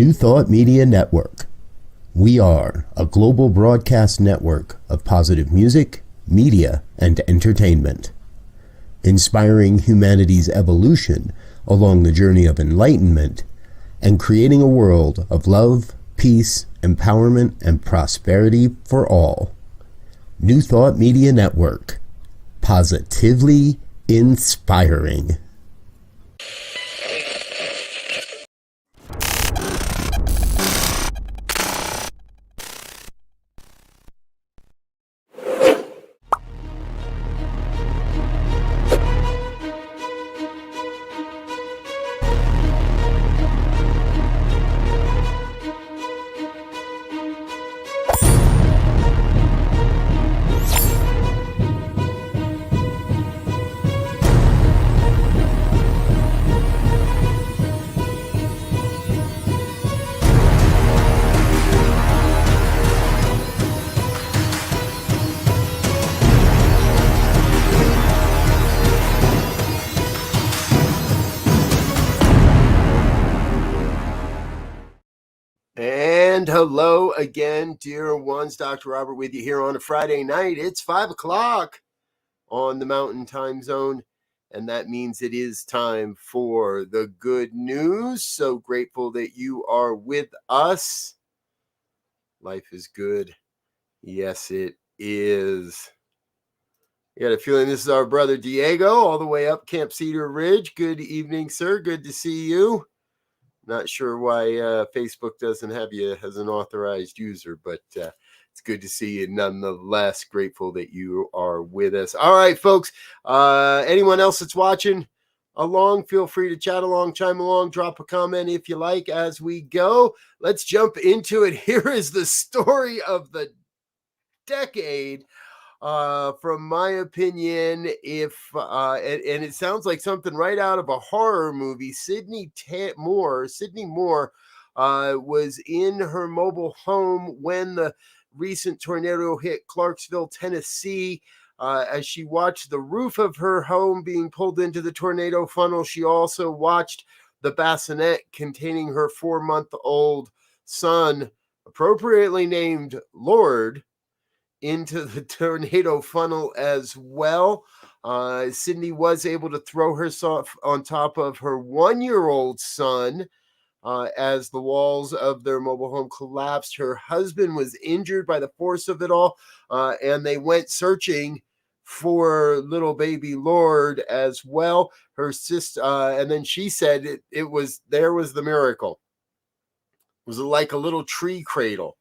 New Thought Media Network. We are a global broadcast network of positive music, media, and entertainment, inspiring humanity's evolution along the journey of enlightenment and creating a world of love, peace, empowerment, and prosperity for all. New Thought Media Network. Positively inspiring. And hello again, dear ones. Dr. Robert with you here on a Friday night. It's 5 o'clock on the Mountain Time Zone, and that means it is time for the good news. So grateful that you are with us. Life is good. Yes, it is. I got a feeling this is our brother Diego all the way up Camp Cedar Ridge. Good evening, sir. Good to see you. Not sure why Facebook doesn't have you as an authorized user, but it's good to see you nonetheless. Grateful that you are with us. All right, folks. Anyone else that's watching along, feel free to chat along, chime along, drop a comment if you like as we go. Let's jump into it. Here is the story of the decade. From my opinion, if and it sounds like something right out of a horror movie. Sydney Moore was in her mobile home when the recent tornado hit Clarksville, Tennessee. As she watched the roof of her home being pulled into the tornado funnel, she also watched the bassinet containing her 4-month-old son, appropriately named Lord, into the tornado funnel as well. Sydney was able to throw herself on top of her 1-year-old son as the walls of their mobile home collapsed. Her husband was injured by the force of it all, and they went searching for little baby Lord as well. Her sister, and then she said there was the miracle. It was like a little tree cradle.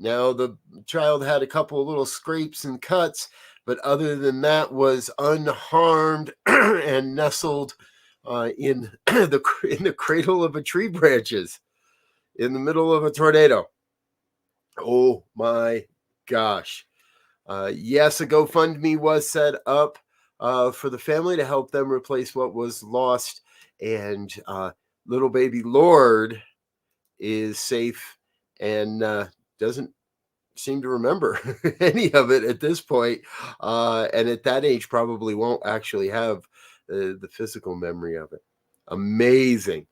Now, the child had a couple of little scrapes and cuts, but other than that was unharmed and nestled in the cradle of a tree branches in the middle of a tornado. Oh my gosh. Yes, a GoFundMe was set up for the family to help them replace what was lost. And little baby Lord is safe and doesn't seem to remember any of it at this point, and at that age probably won't actually have the physical memory of it. Amazing.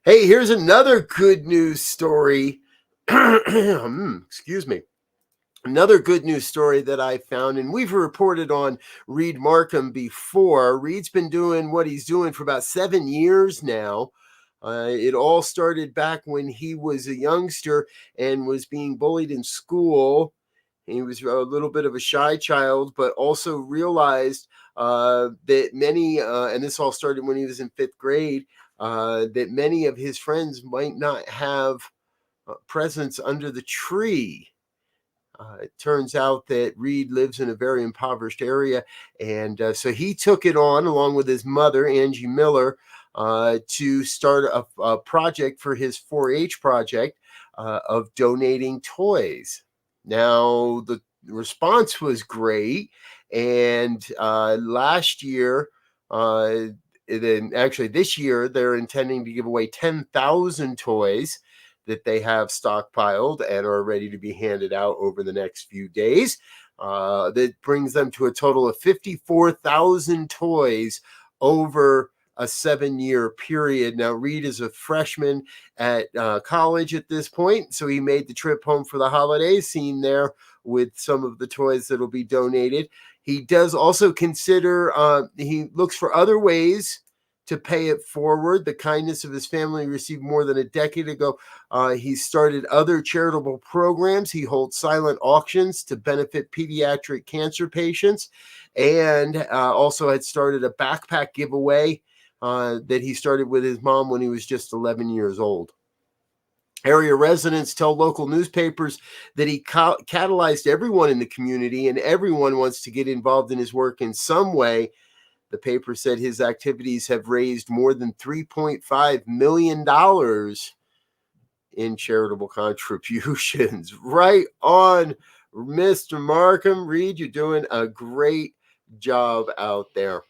Hey, here's another good news story. Excuse me. Another good news story that I found, and we've reported on Reed Markham before. Reed's been doing what he's doing for about 7 years now. It all started back when he was a youngster and was being bullied in school. He was a little bit of a shy child, but also realized that many, and this all started when he was in 5th grade, that many of his friends might not have presents under the tree. It turns out that Reed lives in a very impoverished area, and so he took it on along with his mother, Angie Miller, to start a project for his 4-H project of donating toys. Now, the response was great, and last year, then actually this year, they're intending to give away 10,000 toys that they have stockpiled and are ready to be handed out over the next few days. That brings them to a total of 54,000 toys over a 7-year period. Now, Reed is a freshman at college at this point, so he made the trip home for the holidays, seen there with some of the toys that will be donated. He does also consider, he looks for other ways to pay it forward. The kindness of his family received more than a decade ago. He started other charitable programs. He holds silent auctions to benefit pediatric cancer patients, and also had started a backpack giveaway that he started with his mom when he was just 11 years old. Area residents tell local newspapers that he catalyzed everyone in the community, and everyone wants to get involved in his work in some way. The paper said his activities have raised more than $3.5 million in charitable contributions. Right on, Mr. Markham. Reed, you're doing a great job out there.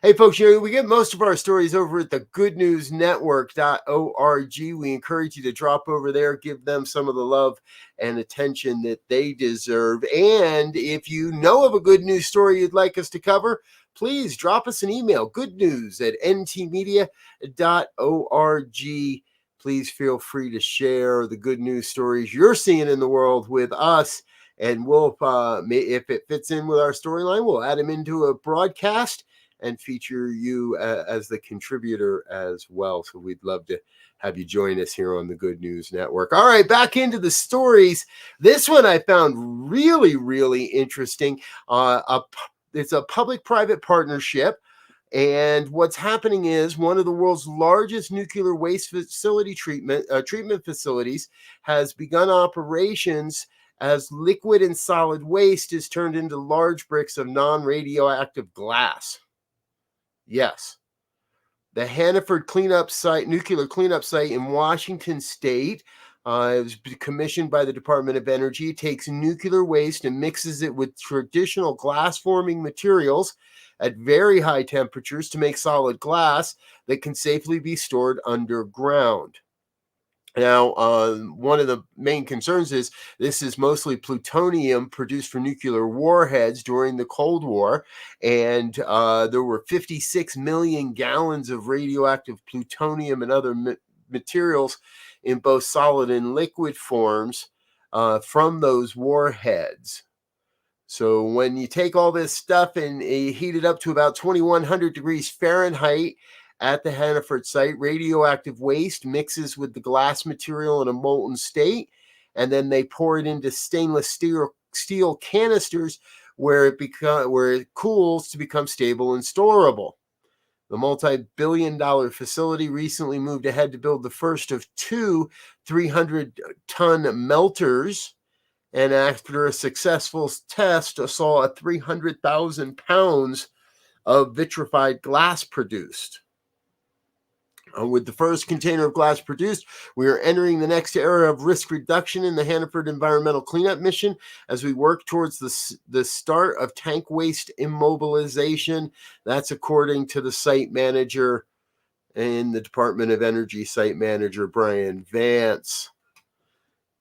Hey, folks, we get most of our stories over at the goodnewsnetwork.org. We encourage you to drop over there, give them some of the love and attention that they deserve. And if you know of a good news story you'd like us to cover, please drop us an email, goodnews@ntmedia.org. Please feel free to share the good news stories you're seeing in the world with us. And we'll, if it fits in with our storyline, we'll add them into a broadcast and feature you as the contributor as well. So we'd love to have you join us here on the Good News Network. All right, back into the stories. This one I found really, really interesting. It's a public-private partnership. And what's happening is one of the world's largest nuclear waste facility treatment facilities has begun operations as liquid and solid waste is turned into large bricks of non-radioactive glass. Yes. The Hanford nuclear cleanup site in Washington State, it was commissioned by the Department of Energy. It takes nuclear waste and mixes it with traditional glass-forming materials at very high temperatures to make solid glass that can safely be stored underground. Now, one of the main concerns is this is mostly plutonium produced for nuclear warheads during the Cold War, and there were 56 million gallons of radioactive plutonium and other materials in both solid and liquid forms from those warheads. So when you take all this stuff and heat it up to about 2100 degrees Fahrenheit, at the Hanford site, radioactive waste mixes with the glass material in a molten state, and then they pour it into stainless steel canisters where it cools to become stable and storable. The multi-billion-dollar facility recently moved ahead to build the first of two 300-ton melters, and after a successful test, saw 300,000 pounds of vitrified glass produced. With the first container of glass produced, we are entering the next era of risk reduction in the Hanford Environmental Cleanup Mission as we work towards the start of tank waste immobilization. That's according to the site manager in the Department of Energy, site manager Brian Vance.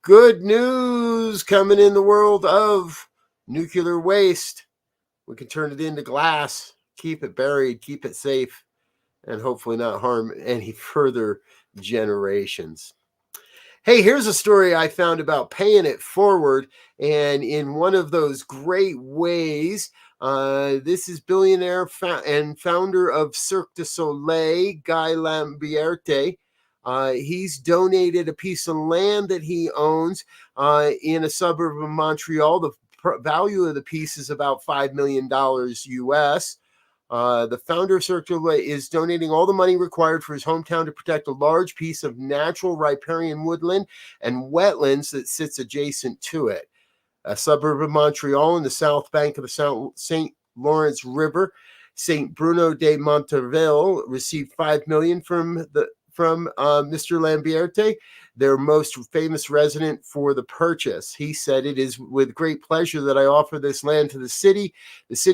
Good news coming in the world of nuclear waste. We can turn it into glass, keep it buried, keep it safe, and hopefully not harm any further generations. Hey, here's a story I found about paying it forward, and in one of those great ways, this is billionaire and founder of Cirque du Soleil, Guy Lambierte. He's donated a piece of land that he owns in a suburb of Montreal. The value of the piece is about $5 million US. The founder of Cirque du Soleil is donating all the money required for his hometown to protect a large piece of natural riparian woodland and wetlands that sits adjacent to it. A suburb of Montreal in the south bank of the St. Lawrence River, St. Bruno de Montarville received $5 million from Mr. Lambierte, their most famous resident, for the purchase. He said, "It is with great pleasure that I offer this land to the city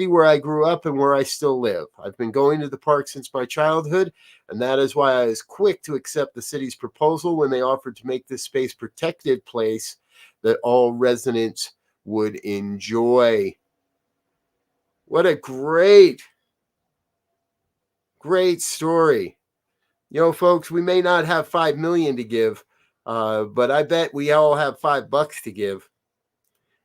where I grew up and where I still live. I've been going to the park since my childhood, and that is why I was quick to accept the city's proposal when they offered to make this space protected place that all residents would enjoy." What a great Great story. Folks, we may not have 5 million to give, but I bet we all have $5 to give.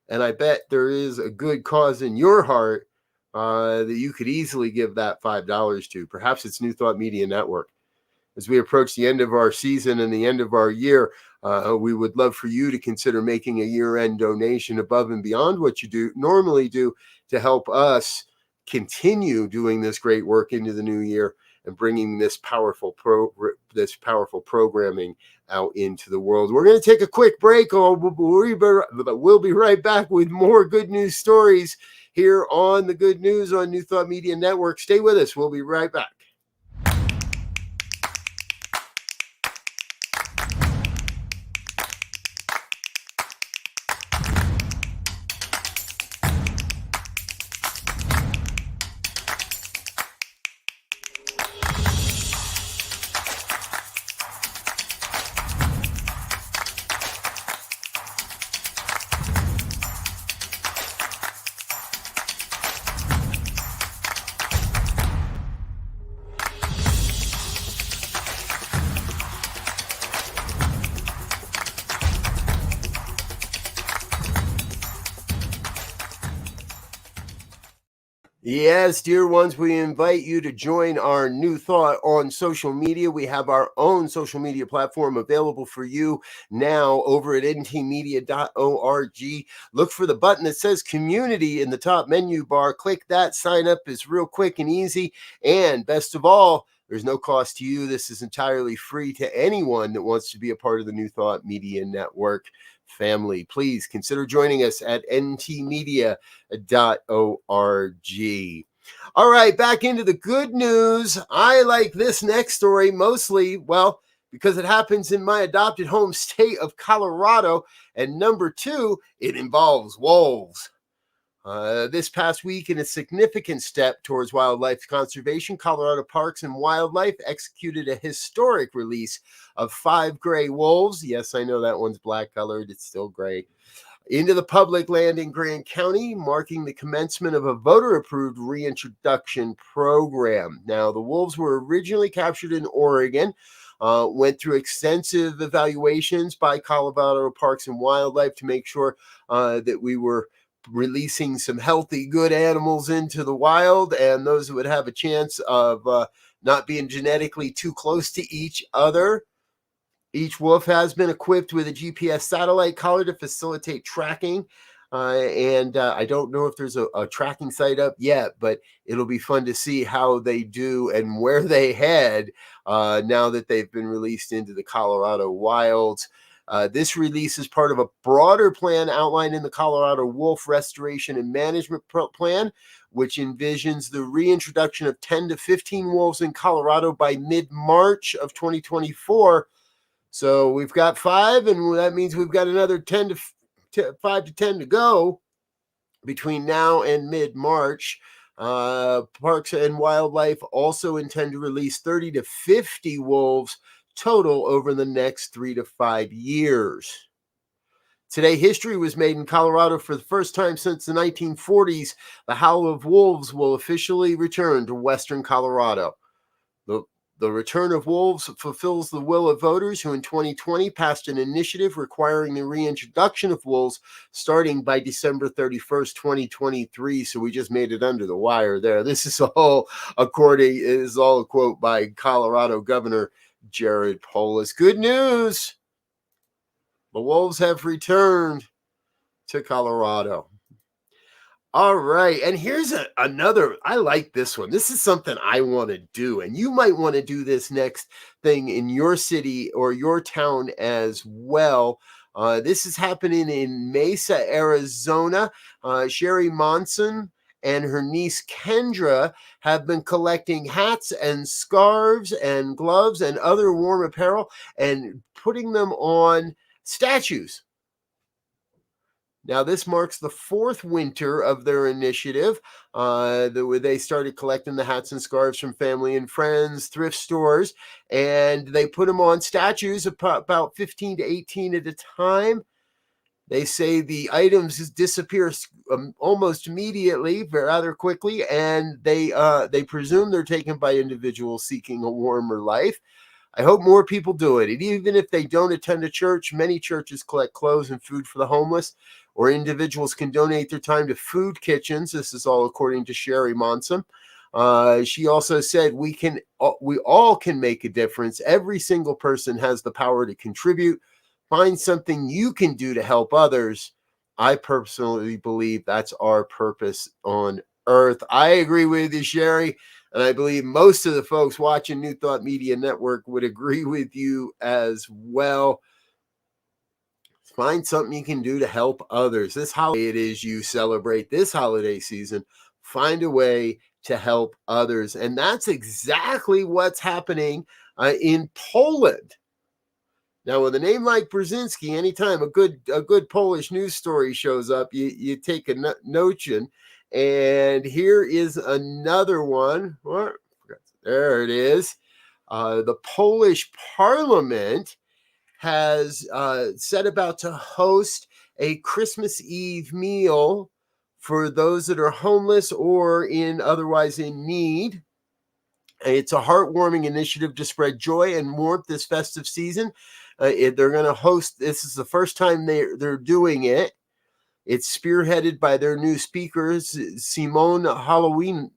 And I bet there is a good cause in your heart that you could easily give that $5 to. Perhaps it's New Thought Media Network. As we approach the end of our season and the end of our year, we would love for you to consider making a year-end donation above and beyond what you normally do to help us continue doing this great work into the new year and bringing this powerful programming out into the world. We're going to take a quick break. We'll be right back with more good news stories here on the Good News on New Thought Media Network. Stay with us. We'll be right back. Yes, dear ones, we invite you to join our New Thought on social media. We have our own social media platform available for you now over at ntmedia.org. Look for the button that says community in the top menu bar. Click that. Sign up is real quick and easy. And best of all, there's no cost to you. This is entirely free to anyone that wants to be a part of the New Thought Media Network family. Please consider joining us at ntmedia.org. All right, back into the good news. I like this next story mostly, because it happens in my adopted home state of Colorado. And number two, it involves wolves. This past week, in a significant step towards wildlife conservation, Colorado Parks and Wildlife executed a historic release of 5 gray wolves. Yes, I know that one's black colored. It's still gray. Into the public land in Grant County, marking the commencement of a voter-approved reintroduction program. Now, the wolves were originally captured in Oregon, went through extensive evaluations by Colorado Parks and Wildlife to make sure that we were releasing some healthy, good animals into the wild, and those would have a chance of not being genetically too close to each other. Each wolf has been equipped with a GPS satellite collar to facilitate tracking. And I don't know if there's a tracking site up yet, but it'll be fun to see how they do and where they head now that they've been released into the Colorado wilds. This release is part of a broader plan outlined in the Colorado Wolf Restoration and Management Plan, which envisions the reintroduction of 10 to 15 wolves in Colorado by mid-March of 2024. So we've got 5, and that means we've got another 5 to 10 to go between now and mid-March. Parks and Wildlife also intend to release 30 to 50 wolves total over the next 3 to 5 years. Today, history was made in Colorado for the first time since the 1940s. The Howl of Wolves will officially return to Western Colorado. The return of wolves fulfills the will of voters who in 2020 passed an initiative requiring the reintroduction of wolves starting by December 31st, 2023. So we just made it under the wire there. This is all a quote by Colorado Governor Jared Polis. Good news. The wolves have returned to Colorado. All right. And here's another. I like this one. This is something I want to do. And you might want to do this next thing in your city or your town as well. This is happening in Mesa, Arizona. Sherry Monson and her niece Kendra have been collecting hats and scarves and gloves and other warm apparel and putting them on statues. Now, this marks the 4th winter of their initiative. They started collecting the hats and scarves from family and friends, thrift stores, and they put them on statues, about 15 to 18 at a time. They say the items disappear almost immediately, rather quickly, and they presume they're taken by individuals seeking a warmer life. I hope more people do it. And even if they don't attend a church, many churches collect clothes and food for the homeless, or individuals can donate their time to food kitchens. This is all according to Sherry Monson. She also said we all can make a difference. Every single person has the power to contribute. Find something you can do to help others. I personally believe that's our purpose on earth. I agree with you, Sherry. And I believe most of the folks watching New Thought Media Network would agree with you as well. Find something you can do to help others. This holiday it is you celebrate this holiday season. Find a way to help others. And that's exactly what's happening in Poland. Now, with a name like Brzezinski, anytime a good Polish news story shows up, you take a notion. And here is another one. There it is. The Polish Parliament has set about to host a Christmas Eve meal for those that are homeless or otherwise in need. It's a heartwarming initiative to spread joy and warmth this festive season. They're going to host. This is the first time they're doing it. It's spearheaded by their new speakers, Simone Halonia.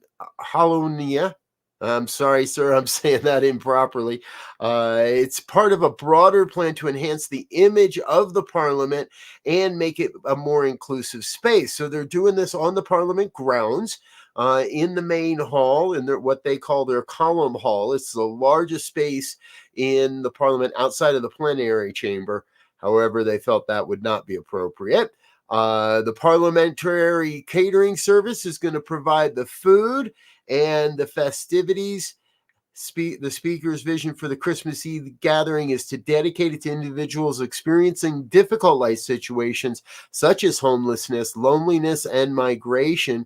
I'm sorry, sir, I'm saying that improperly. It's part of a broader plan to enhance the image of the parliament and make it a more inclusive space. So they're doing this on the parliament grounds in the main hall, in what they call their column hall. It's the largest space in the parliament outside of the plenary chamber. However, they felt that would not be appropriate. The parliamentary catering service is going to provide the food and the festivities. The speaker's vision for the Christmas Eve gathering is to dedicate it to individuals experiencing difficult life situations such as homelessness, loneliness, and migration.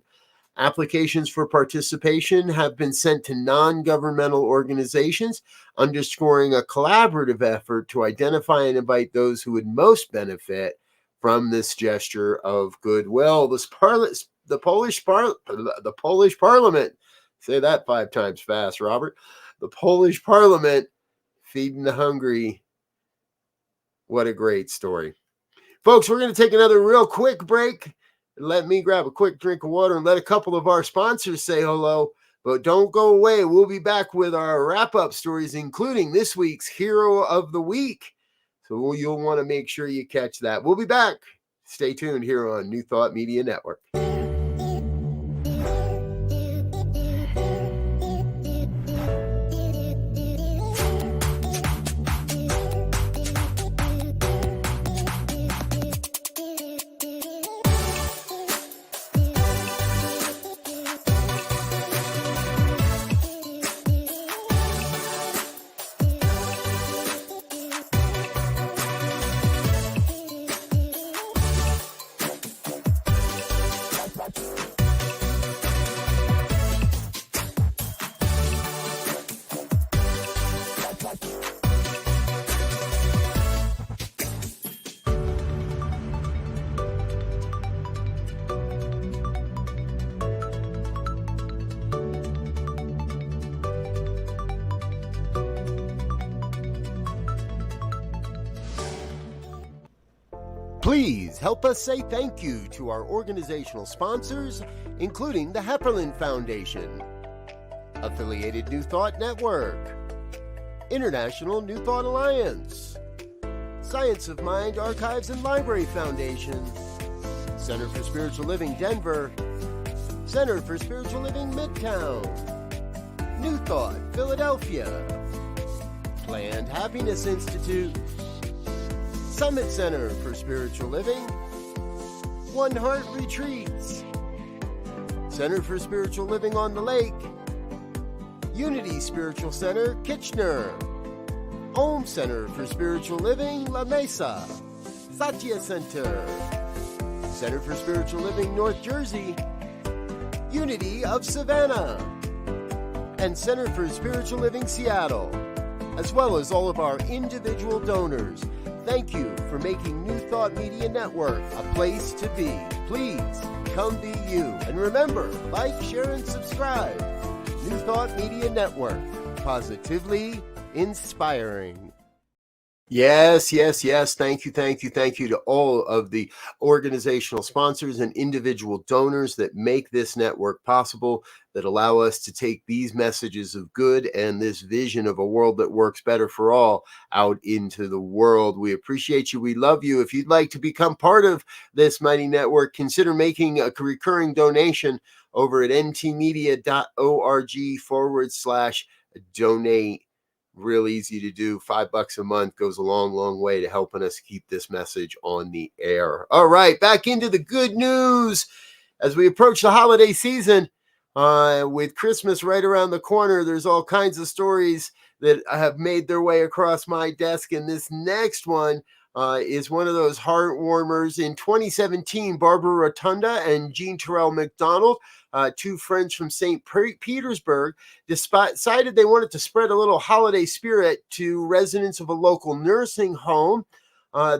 Applications for participation have been sent to non-governmental organizations, underscoring a collaborative effort to identify and invite those who would most benefit from this gesture of goodwill. The Polish Parliament, say that 5 times fast, Robert. The Polish Parliament feeding the hungry. What a great story. Folks, we're going to take another real quick break. Let me grab a quick drink of water and let a couple of our sponsors say hello. But don't go away. We'll be back with our wrap-up stories, including this week's Hero of the Week. So you'll want to make sure you catch that. We'll be back. Stay tuned here on New Thought Media Network. Please help us say thank you to our organizational sponsors, including the Hepperlin Foundation, Affiliated New Thought Network, International New Thought Alliance, Science of Mind Archives and Library Foundation, Center for Spiritual Living Denver, Center for Spiritual Living Midtown, New Thought Philadelphia, Planned Happiness Institute, Summit Center for Spiritual Living, One Heart Retreats, Center for Spiritual Living on the Lake, Unity Spiritual Center, Kitchener, Om Center for Spiritual Living, La Mesa, Satya Center, Center for Spiritual Living, North Jersey, Unity of Savannah, and Center for Spiritual Living, Seattle, as well as all of our individual donors. Thank you for making New Thought Media Network a place to be. Please come be you. And remember, like, share, and subscribe. New Thought Media Network, positively inspiring. Yes, yes, yes. Thank you, thank you, thank you to all of the organizational sponsors and individual donors that make this network possible, that allow us to take these messages of good and this vision of a world that works better for all out into the world. We appreciate you. We love you. If you'd like to become part of this mighty network, consider making a recurring donation over at ntmedia.org/donate. Real easy to do. $5 a month goes a long, long way to helping us keep this message on the air. All right, back into the good news. As we approach the holiday season, with Christmas right around the corner, there's all kinds of stories that have made their way across my desk. And this next one is one of those heart warmers. In 2017, Barbara Rotunda and Jean Terrell McDonald, two friends from St. Petersburg, decided they wanted to spread a little holiday spirit to residents of a local nursing home.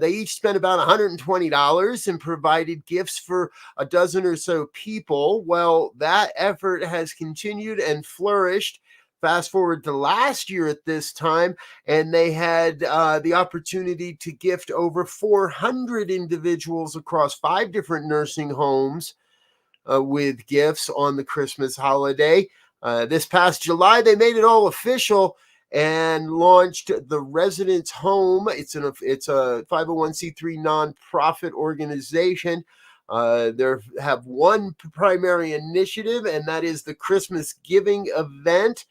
They each spent about $120 and provided gifts for a dozen or so people. Well, that effort has continued and flourished. Fast forward to last year at this time, and they had the opportunity to gift over 400 individuals across 5 different nursing homes with gifts on the Christmas holiday. This past July, they made it all official and launched the Residence Home. It's a 501c3 nonprofit organization. They have one primary initiative, and that is the Christmas Giving event.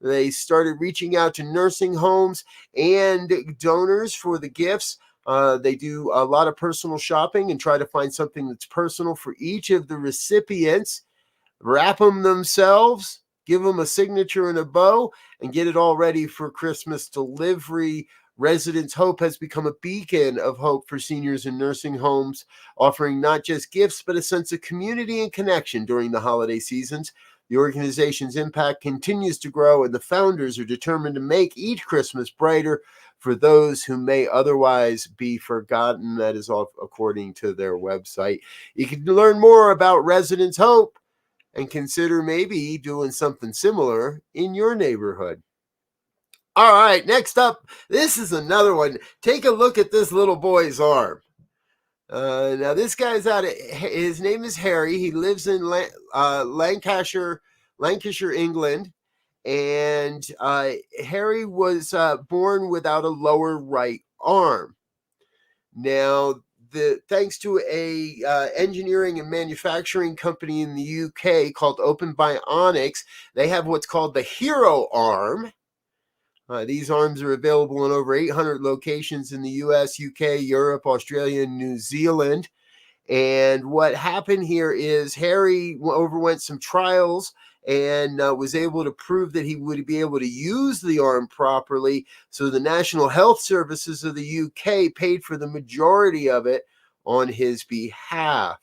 They started reaching out to nursing homes and donors for the gifts. They do a lot of personal shopping and try to find something that's personal for each of the recipients, wrap them themselves, give them a signature and a bow, and get it all ready for Christmas delivery. Residence Hope has become a beacon of hope for seniors in nursing homes, offering not just gifts, but a sense of community and connection during the holiday seasons. The organization's impact continues to grow, and the founders are determined to make each Christmas brighter for those who may otherwise be forgotten. That is all according to their website. You can learn more about Residence Hope and consider maybe doing something similar in your neighborhood. All right, next up, this is another one. Take a look at this little boy's arm. Now this guy's his name is Harry. He lives in Lancashire, England. And Harry was born without a lower right arm. Now, thanks to a engineering and manufacturing company in the UK called Open Bionics, they have what's called the Hero Arm. These arms are available in over 800 locations in the US, UK, Europe, Australia, and New Zealand. And what happened here is Harry overwent some trials and was able to prove that he would be able to use the arm properly. So the National Health Services of the UK paid for the majority of it on his behalf.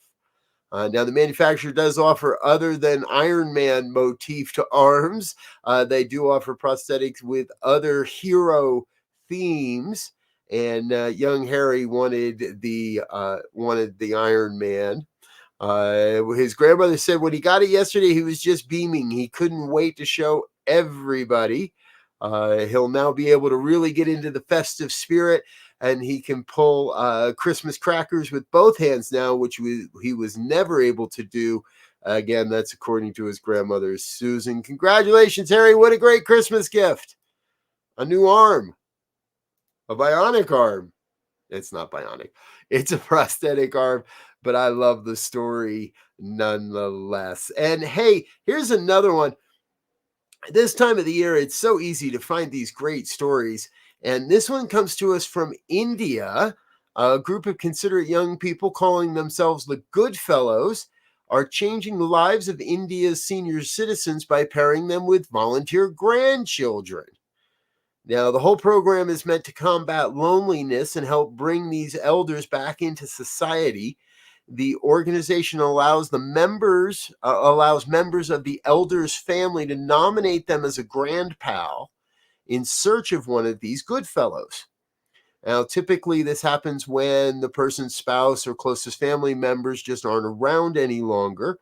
Now, the manufacturer does offer other than Iron Man motif to arms. They do offer prosthetics with other hero themes. And young Harry wanted the Iron Man. His grandmother said when he got it yesterday, he was just beaming. He couldn't wait to show everybody. He'll now be able to really get into the festive spirit, and he can pull Christmas crackers with both hands now, which he was never able to do. Again, that's according to his grandmother, Susan. Congratulations, Harry. What a great Christmas gift. A new arm. A bionic arm. It's not bionic. It's a prosthetic arm, but I love the story nonetheless. And hey, here's another one. This time of the year, it's so easy to find these great stories. And this one comes to us from India. A group of considerate young people calling themselves the Goodfellows are changing the lives of India's senior citizens by pairing them with volunteer grandchildren. Now, the whole program is meant to combat loneliness and help bring these elders back into society. The organization allows members of the elder's family to nominate them as a grandpal in search of one of these good fellows. Now, typically, this happens when the person's spouse or closest family members just aren't around any longer.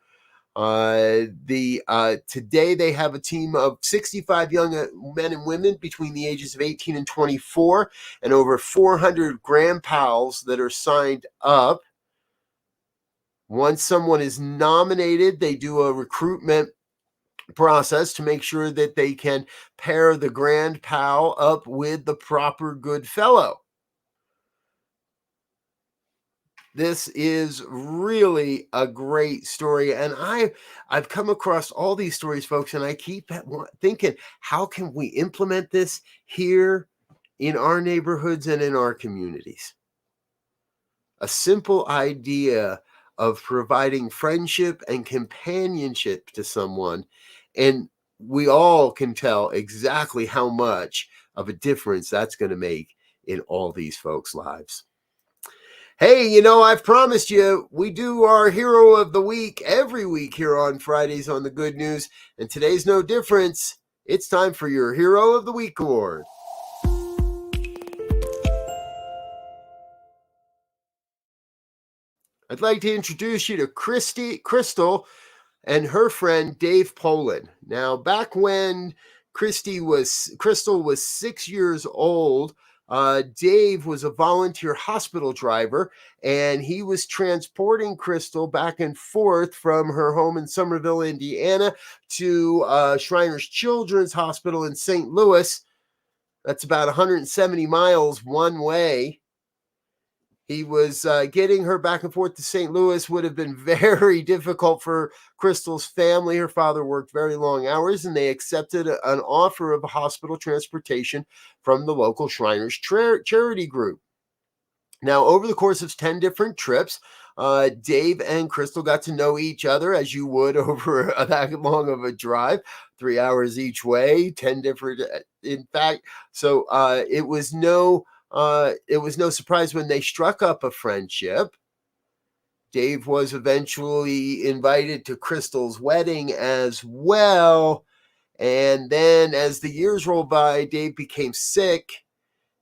Today they have a team of 65 young men and women between the ages of 18 and 24, and over 400 grand pals that are signed up. Once someone is nominated, they do a recruitment process to make sure that they can pair the grand pal up with the proper good fellow. This is really a great story, and I've come across all these stories, folks, and I keep thinking, how can we implement this here in our neighborhoods and in our communities? A simple idea of providing friendship and companionship to someone, and we all can tell exactly how much of a difference that's going to make in all these folks' lives. Hey, I've promised you we do our hero of the week every week here on Fridays on the Good News, and today's no difference. It's time for your Hero of the Week award. I'd like to introduce you to Crystal and her friend Dave Poland. Now, back when Crystal was 6 years old, Dave was a volunteer hospital driver, and he was transporting Crystal back and forth from her home in Somerville, Indiana, to Shriners Children's Hospital in St. Louis. That's about 170 miles one way. He was getting her back and forth to St. Louis would have been very difficult for Crystal's family. Her father worked very long hours, and they accepted an offer of hospital transportation from the local Shriners charity group. Now, over the course of 10 different trips, Dave and Crystal got to know each other as you would over that long of a drive, 3 hours each way, 10 different, in fact. So it was no surprise when they struck up a friendship. Dave was eventually invited to Crystal's wedding as well. And then as the years rolled by, Dave became sick,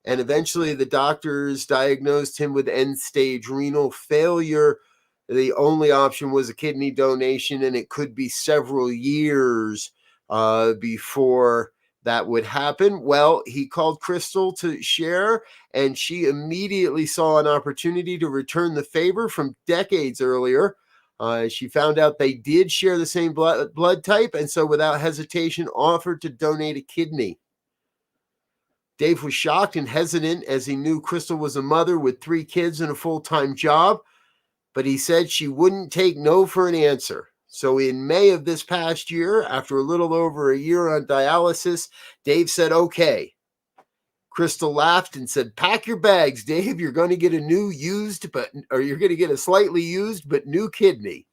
and eventually the doctors diagnosed him with end-stage renal failure. The only option was a kidney donation, and it could be several years before that would happen. Well, he called Crystal to share, and she immediately saw an opportunity to return the favor from decades earlier. She found out they did share the same blood type, and so without hesitation offered to donate a kidney. Dave was shocked and hesitant as he knew Crystal was a mother with 3 kids and a full-time job, but he said she wouldn't take no for an answer. So in May of this past year, after a little over a year on dialysis, Dave said, okay. Crystal laughed and said, pack your bags, Dave. You're going to get you're going to get a slightly used but new kidney.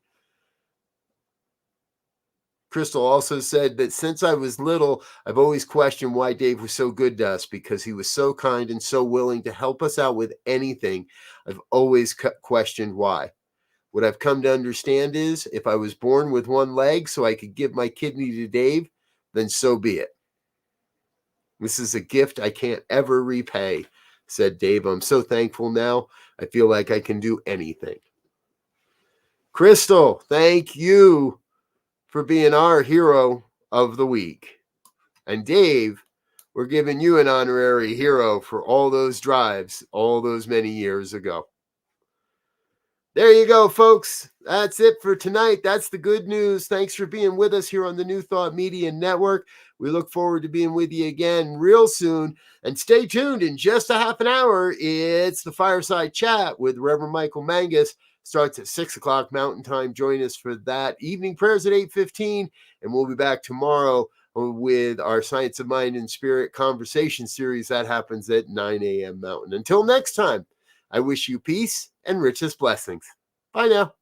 Crystal also said that since I was little, I've always questioned why Dave was so good to us, because he was so kind and so willing to help us out with anything. I've always questioned why. What I've come to understand is if I was born with one leg so I could give my kidney to Dave, then so be it. This is a gift I can't ever repay, said Dave. I'm so thankful now. I feel like I can do anything. Crystal, thank you for being our hero of the week. And Dave, we're giving you an honorary hero for all those drives all those many years ago. There you go, folks. That's it for tonight. That's the good news. Thanks for being with us here on the New Thought Media Network. We look forward to being with you again real soon. And stay tuned. In just a half an hour, it's the Fireside Chat with Reverend Michael Mangus. Starts at 6 o'clock Mountain Time. Join us for that. Evening prayers at 8:15. And we'll be back tomorrow with our Science of Mind and Spirit conversation series. That happens at 9 a.m. Mountain. Until next time, I wish you peace and richest blessings. Bye now.